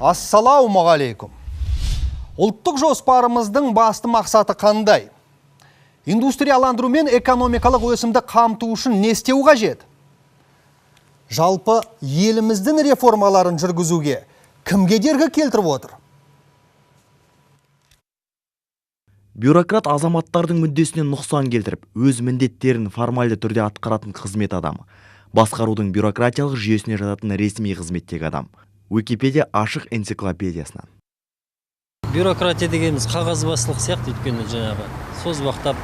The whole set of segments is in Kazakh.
Ассалаумағалейкум. Ұлттық жоспарымыздың басты мақсаты қандай? Индустрияландыру мен экономикалық өсімді қамту үшін не істеу қажет? Жалпы еліміздің реформаларын жүргізуге кім кедергі келтіріп отыр? Бюрократ азаматтардың мүддесіне нұқсан келтіріп, өз міндеттерін формальды түрде атқаратын қызмет адамы. Басқарудың бюрократиялық жүйесіне жататын ресми қызметтегі адам. Википедия ашық энциклопедиясынан. Бюрократия дегеніміз қағазбастылық сияқты, өйткені жаңағы созбақтап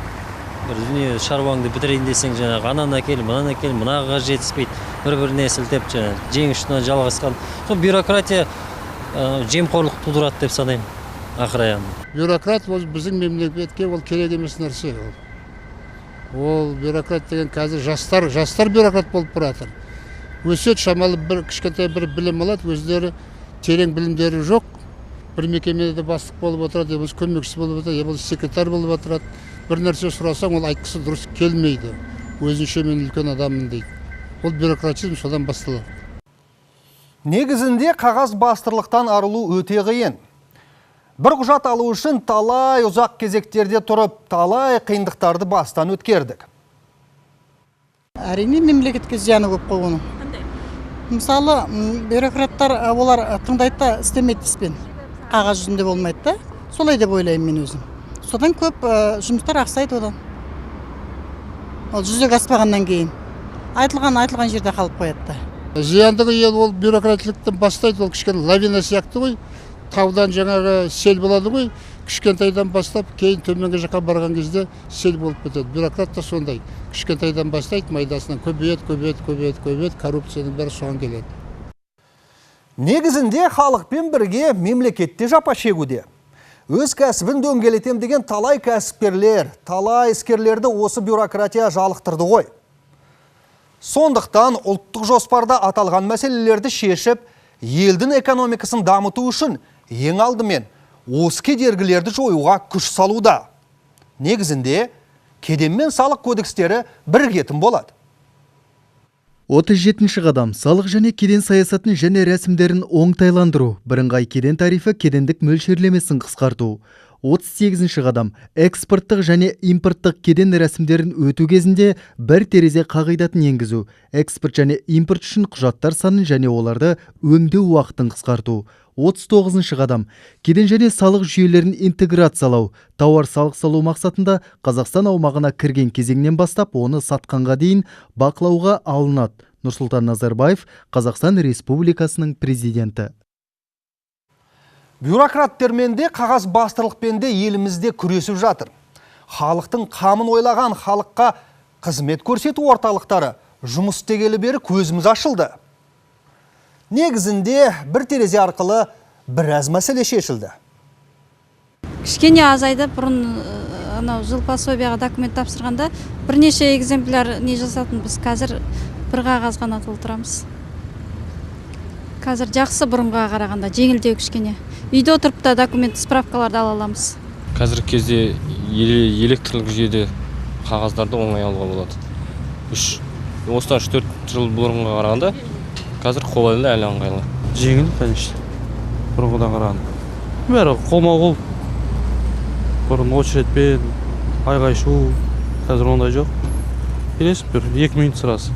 бір дүние шаруаңды бітірейін десең, жаңағы ананы әкел, мынаға жетіспейді, бір-біріне сілтеп, жең ұшына жалғасқан. Сол бюрократия жемқорлық тудырады деп санаймын, ақыр аяғында. Бюрократ ол біздің мемлекетке ол керек емес нәрсе. Ол бюрократ деген қазір жастар бюрократ болып баратыр. Өсет шамалы бір кішкентай бір білім алады, өздері терең білімдері жоқ. Бір мекемеде бастық болып отырады, болмаса көмекші болып отырады, болмаса секретар болып отырады. Бір нәрсе сұрасаң, ол айтқысы дұрыс келмейді. Өзінше мен үлкен адаммын дейді. Ол бюрократизм содан басталады. Негізінде қағаз бастырлықтан арылу өте қиын. Бір құжат алу үшін талай ұзақ кезектерде тұрып, талай қиындықтарды бастан өткердік. Әрине мемлекетке зияны көп қой оның. Мысалы, бюрократтар олар тыңдайды істемейді іспен. Қағаз жүзінде болмайды да. Солай деп ойлаймын мен өзім. Содан көп жұмыстар ақсайды одан. Ол жүзеге аспағаннан кейін. Айтылған жерде қалып қояды. Зияндығы ел ол бюрократтылықтан бастайды, ол кішкене лавина сияқты ғой. Таудан жаңағы сел болады ғой, кішкентайдан бастап, кейін төменгі жаққа барған кезде сел болып кетеді. Бюрократ та сондай. Кішкентайдан бастайды, майдасынан көбейеді, коррупцияның бәрі соған келеді. Негізінде халықпен бірге мемлекетте жапа шегуде. Өз кәсібін дөңгелетем деген талай кәсіпкерлер, талай іскерлерді осы бюрократия жалықтырды ғой. Сондықтан ұлттық жоспарда аталған мәселелерді шешіп, елдің экономикасын дамыту үшін ең алдымен осы кедергілерді жоюға күш салуда. Негізінде кеден мен салық кодекстері бірігетін болады. 37-ші қадам салық және кеден саясатын және рәсімдерін оңтайландыру, бірыңғай кеден тарифі кедендік мөлшерлемесін қысқарту. 38-ші қадам экспорттық және импорттық кеден рәсімдерін өту кезінде бір терезе қағидатын енгізу, экспорт және импорт үшін құжаттар санын және оларды өңдеу уақытын қысқарту. 39-ші қадам кеден және салық жүйелерін интеграциялау, тауар салық салу мақсатында Қазақстан аумағына кірген кезеңнен бастап оны сатқанға дейін бақылауға алынады. Нұрсұлтан Назарбаев, Қазақстан Республикасының президенті. Бюрократтермен де қағаз бастырлықпен де елімізде күресіп жатыр. Халықтың қамын ойлаған халыққа қызмет көрсету орталықтары жұмыс істегелі бері көзіміз ашылды. Негізінде бір терезе арқылы біраз мәселе шешілді. Кішкене азайды, бұрын жыл пособияға документ тапсырғанда бірнеше экземпляр не жасатын, біз қазір бір қағаз ғана толтырамыз. Қазір жақсы бұрынға қарағанда жеңілдеу кішкене. Үйде отырып та документ справкаларды ала аламыз. Қазіргі кезде электрлік жүйеде қағаздарды оңай алуға болады. Осыдан 3-4 жыл бұрынға қарағанда қазір қолайлы, әлі ыңғайлы. Жеңіл, конечно. Бұрынғыдан қарағанда. Бәрі қолма-қол. Бұрын очередпен айғай-шу, қазір ондай жоқ. Келесіп бір 2 минут сұрасы.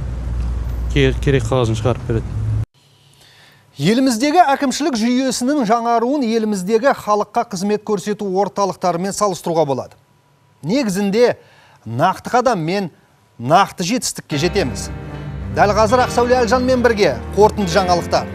Керек қағазын шығарып береді. Еліміздегі әкімшілік жүйесінің жаңаруын еліміздегі халыққа қызмет көрсету орталықтарымен салыстыруға болады. Негізінде нақты қадаммен нақты жетістікке жетеміз. Дәл қазір Ақсәуле Әлжанмен бірге қорытынды жаңалықтар.